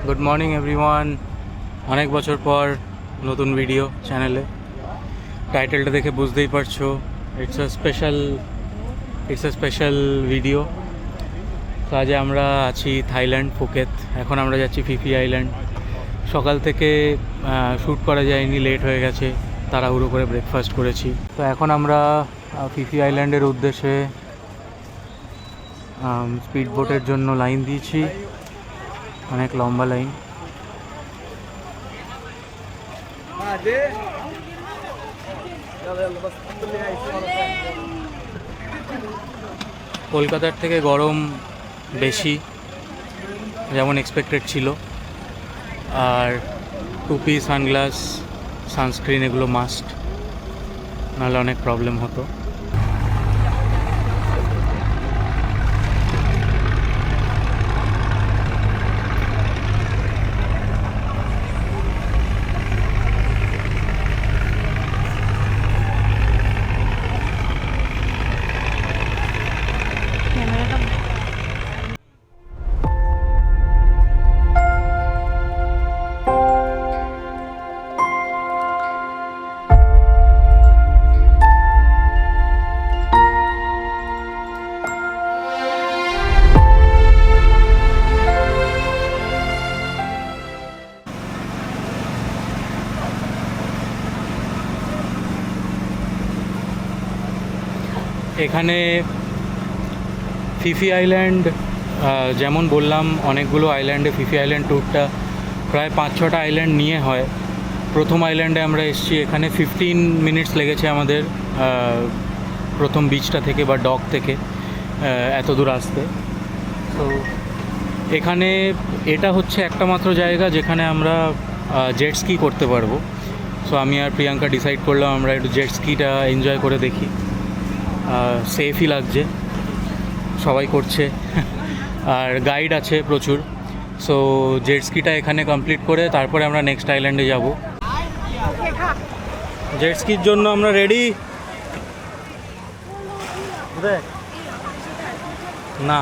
Good morning everyone. অনেক বছর পর নতুন ভিডিও চ্যানেলে। টাইটেলটা দেখে বুঝতেই পারছো, ইটস আ স্পেশাল ভিডিও। তো আজ আমরা আছি থাইল্যান্ড, ফুকেত। এখন আমরা যাচ্ছি ফিফি আইল্যান্ড। সকাল থেকে শ্যুট করা যায়নি, লেট হয়ে গেছে, তাড়াহুড়ো করে ব্রেকফাস্ট করেছি। তো এখন আমরা ফিফি আইল্যান্ডের উদ্দেশ্যে স্পিড বোটের জন্য লাইন দিয়েছি, অনেক লম্বা লাইন। কলকাতার থেকে গরম বেশি, যেমন এক্সপেক্টেড ছিল। আর টুপি, সানগ্লাস, সানস্ক্রিন এগুলো মাস্ট, নাহলে অনেক প্রবলেম হতো। এখানে ফিফি আইল্যান্ড, যেমন বললাম, অনেকগুলো আইল্যান্ডে ফিফি আইল্যান্ড ট্যুরটা প্রায় 5-6টা আইল্যান্ড নিয়ে হয়। প্রথম আইল্যান্ডে আমরা এসেছি, এখানে 15 মিনিটস লেগেছে আমাদের প্রথম বিচটা থেকে বা ডক থেকে এত দূর আসতে। তো এখানে এটা হচ্ছে একটা মাত্র জায়গা যেখানে আমরা জেট স্কি করতে পারবো। সো আমি আর প্রিয়াঙ্কা ডিসাইড করলাম আমরা একটু জেট স্কিটা এনজয় করে দেখি। সেফই লাগছে, সবাই করছে, আর গাইড আছে প্রচুর। সো জেট স্কিটা এখানে কমপ্লিট করে তারপরে আমরা নেক্সট আইল্যান্ডে যাব। জেট স্কির জন্য আমরা রেডি। না,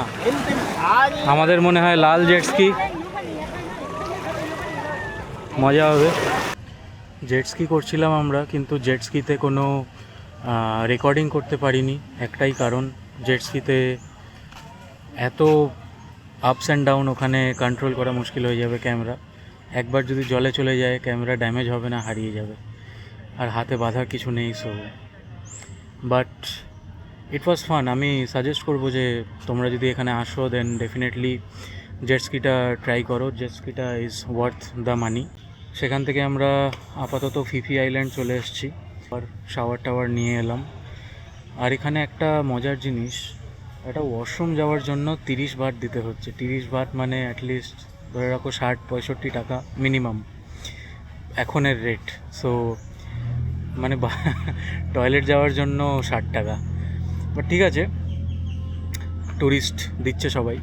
আমাদের মনে হয় লাল জেট স্কি, মজা হবে। জেট স্কি করছিলাম আমরা, কিন্তু জেট স্কিতে কোনো রেকর্ডিং করতে পারিনি। একটাই কারণ, জেট স্কিতে এত আপস অ্যান্ড ডাউন, ওখানে কন্ট্রোল করা মুশকিল হয়ে যাবে ক্যামেরা। একবার যদি জলে চলে যায়, ক্যামেরা ড্যামেজ হবে না, হারিয়ে যাবে, আর হাতে বাঁধার কিছু নেই। So but it was fun. আমি সাজেস্ট করবো যে তোমরা যদি এখানে আসো, দেন ডেফিনেটলি জেট স্কিটা ট্রাই করো। জেট স্কিটা ইজ ওয়ার্থ দ্য মানি। সেখান থেকে আমরা আপাতত ফিফি আইল্যান্ড চলে এসেছি, আর শাওয়ার টাওয়ার নিয়ে এলাম। আর এখানে একটা মজার জিনিস, একটা ওয়াশরুম যাওয়ার জন্য 30 বাট দিতে হচ্ছে। 30 বাট মানে অ্যাটলিস্ট ধরে রাখো 60-65 টাকা মিনিমাম এখনের রেট। সো মানে টয়লেট যাওয়ার জন্য 60 টাকা। বাট ঠিক আছে, ট্যুরিস্ট দিচ্ছে সবাই।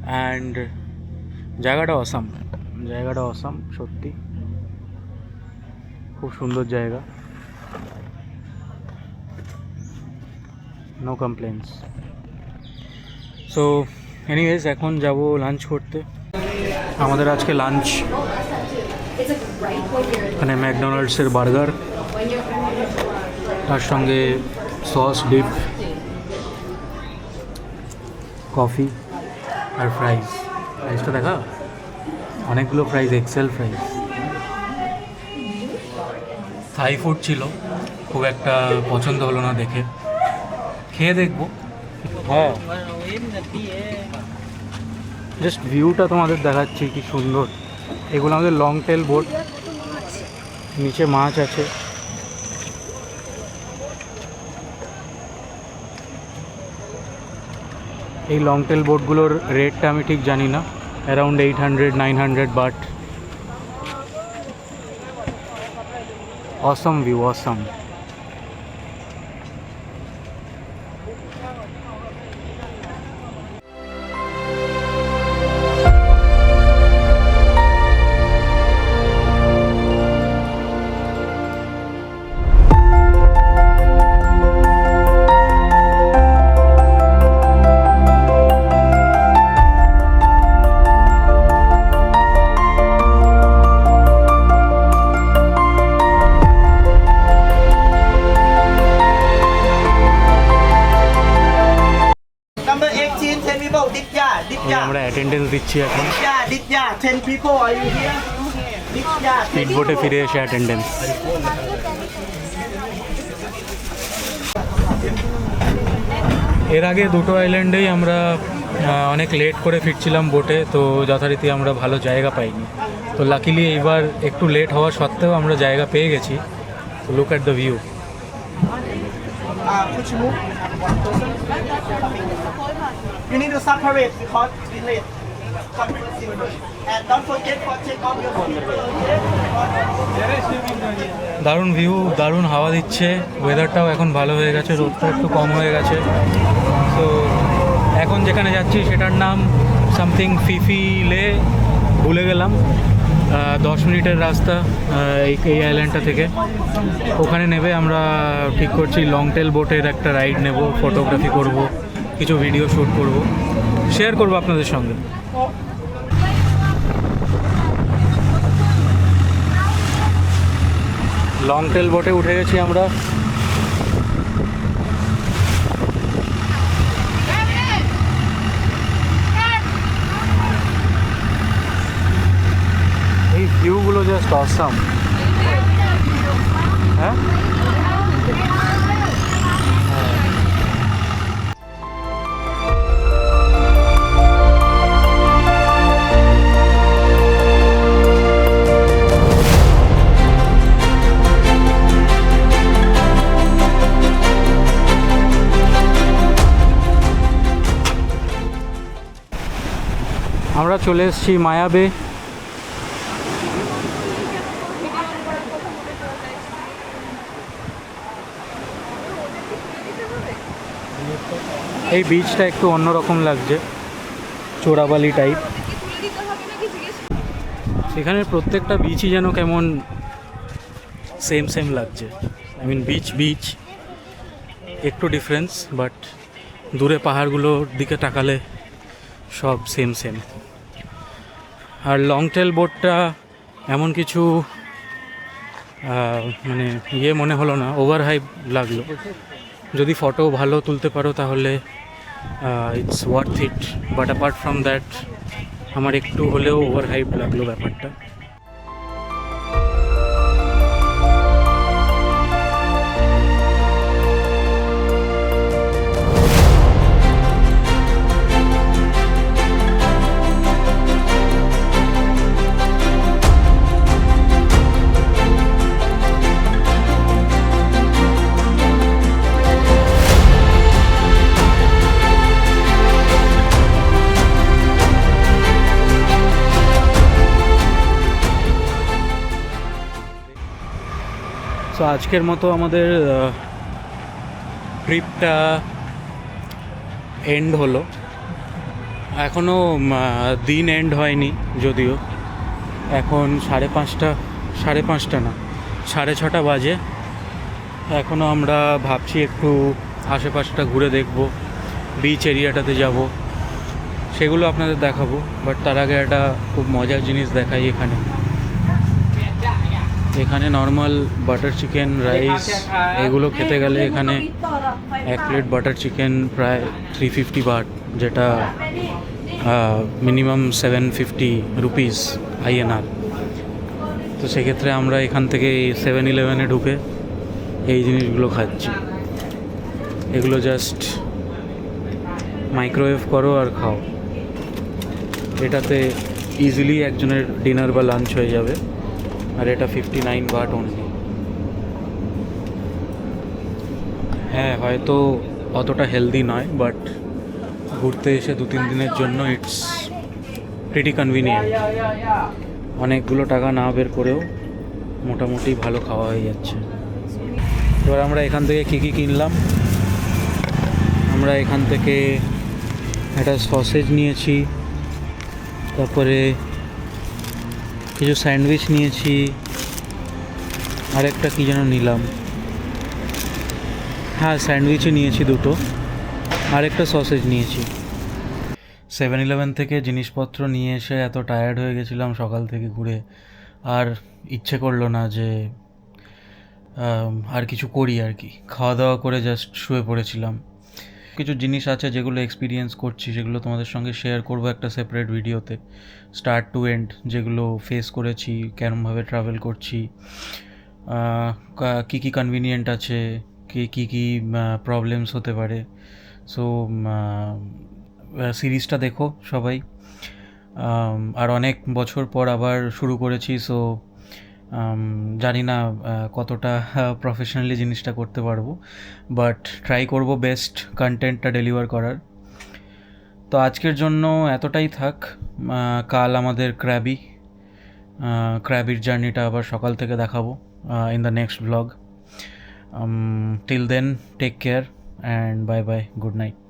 অ্যান্ড জায়গাটা অসাম, সত্যি খুব সুন্দর জায়গা, নো কমপ্লেন্টস। সো এনিওয়েজ, এখন যাব লাঞ্চ করতে। আমাদের আজকে লাঞ্চ এখানে ম্যাকডোনাল্ডসের বার্গার, তার সঙ্গে সস, ডিপ, কফি আর প্রাইসটা দেখা, অনেকগুলো price, Excel price. Thai food ছিল, খুব একটা পছন্দ হলো না দেখে, খেয়ে দেখবো। হ্যাঁ, জাস্ট ভিউটা তোমাদের দেখাচ্ছি, কি সুন্দর। এগুলো আমাদের লং টেল বোট, নিচে মাছ আছে। এই লং টেল বোটগুলোর রেটটা আমি ঠিক জানি না, অ্যারাউন্ড 800-900 বাট। অসম ভিউ, অসম। দিচ্ছি এখন। Ditya, 10 people, are you here? Ditya, speed বোটে ফিরে এসে অ্যাটেন্ডেন্স। এর আগে দুটো আইল্যান্ডেই আমরা অনেক লেট করে ফিরছিলাম বোটে, তো যথারীতি আমরা ভালো জায়গা পাইনি। তো লাকিলি এইবার একটু লেট হওয়া সত্ত্বেও আমরা জায়গা পেয়ে গেছি। Look at the view. Could you move? One person. You need to separate because we late. And don't forget to take off your দারুণ ভিউ, দারুণ হাওয়া দিচ্ছে, ওয়েদারটাও এখন ভালো হয়ে গেছে, রোদটা একটু কম হয়ে গেছে। তো এখন যেখানে যাচ্ছি সেটার নাম সামথিং ফিফি লে, ভুলে গেলাম। 10 মিনিটের রাস্তা এই আইল্যান্ডটা থেকে। ওখানে নেবে আমরা ঠিক করছি লং টেল বোটের একটা রাইড নেব, ফটোগ্রাফি করব, কিছু ভিডিও শ্যুট করব, শেয়ার করব আপনাদের সঙ্গে। লং টেল বোটে উঠে গেছি আমরা। এই ভিউগুলো জাস্ট অসাম। হ্যাঁ, আমরা চলে এসেছি মায়াবে। এই বিচটা একটু অন্যরকম লাগছে, চোরাবালি টাইপ। এখানের প্রত্যেকটা বিচই যেন কেমন সেম সেম লাগছে। আই মিন বিচ একটু ডিফারেন্স, বাট দূরে পাহাড়গুলোর দিকে তাকালে সব সেম সেম। আর লং টেল বোটটা এমন কিছু মানে মনে হলো না, ওভার হাইপ লাগলো। যদি ফটো ভালো তুলতে পারো তাহলে it's worth it, but apart from that আমার একটু হলেও ওভার হাইপ লাগলো ব্যাপারটা। সো আজকের মতো আমাদের ট্রিপটা এন্ড হলো। এখনও দিন এন্ড হয়নি যদিও, এখন 5:30 না 6:30 বাজে। এখনও আমরা ভাবছি একটু আশেপাশটা ঘুরে দেখব, বিচ এরিয়াটাতে যাব, সেগুলো আপনাদের দেখাবো। বাট তার আগে একটা খুব মজার জিনিস দেখাই। এখানে নর্মাল বাটার চিকেন, রাইস এগুলো খেতে গেলে এখানে এক প্লেট বাটার চিকেন প্রায় 350 বাট, যেটা মিনিমাম 750 রুপিস INR। তো সেক্ষেত্রে আমরা এখান থেকে 7-Eleven-এ ঢুকে এই জিনিসগুলো খাচ্ছি। এগুলো জাস্ট মাইক্রোওয়েভ করো আর খাও। এটাতে ইজিলি একজনের ডিনার বা লাঞ্চ হয়ে যাবে। আর এটা 59 বাট অনলি। হ্যাঁ, হয়তো অতটা হেলদি নয়, বাট ঘুরতে এসে 2-3 দিনের জন্য ইটস প্রিটি কনভিনিয়েন্ট। অনেকগুলো টাকা না বের করেও মোটামুটি ভালো খাওয়া হয়ে যাচ্ছে। এবার আমরা এখান থেকে কী কিনলাম, আমরা এখান থেকে একটা সসেজ নিয়েছি, তারপরে কিছু স্যান্ডউইচ নিয়েছি, আরেকটা কী যেন নিলাম, হ্যাঁ স্যান্ডউইচও নিয়েছি দুটো, আরেকটা সসেজ নিয়েছি। 7-Eleven থেকে জিনিসপত্র নিয়ে এসে এত টায়ার্ড হয়ে গেছিলাম সকাল থেকে ঘুরে, আর ইচ্ছে করলো না যে আর কিছু করি আর কি। খাওয়া দাওয়া করে জাস্ট শুয়ে পড়েছিলাম। কিছু জিনিস আছে যেগুলো এক্সপিরিয়েন্স করছি, সেগুলো তোমাদের সঙ্গে শেয়ার করব একটা সেপারেট ভিডিওতে, স্টার্ট টু এন্ড, যেগুলো ফেস করেছি, কেরমভাবে ট্রাভেল করছি, কী কী কনভিনিয়েন্ট আছে, কী কী প্রবলেমস হতে পারে। সো সিরিজটা দেখো সবাই। আর অনেক বছর পর আবার শুরু করেছি, সো জানি না কতটা প্রফেশনালি জিনিসটা করতে পারবো, বাট ট্রাই করব বেস্ট কন্টেন্টটা ডেলিভার করার। তো আজকের জন্য এতটাই থাক। কাল আমাদের ক্র্যাবির জার্নিটা আবার সকাল থেকে দেখাবো in the next blog. Till then, take care and bye bye, good night.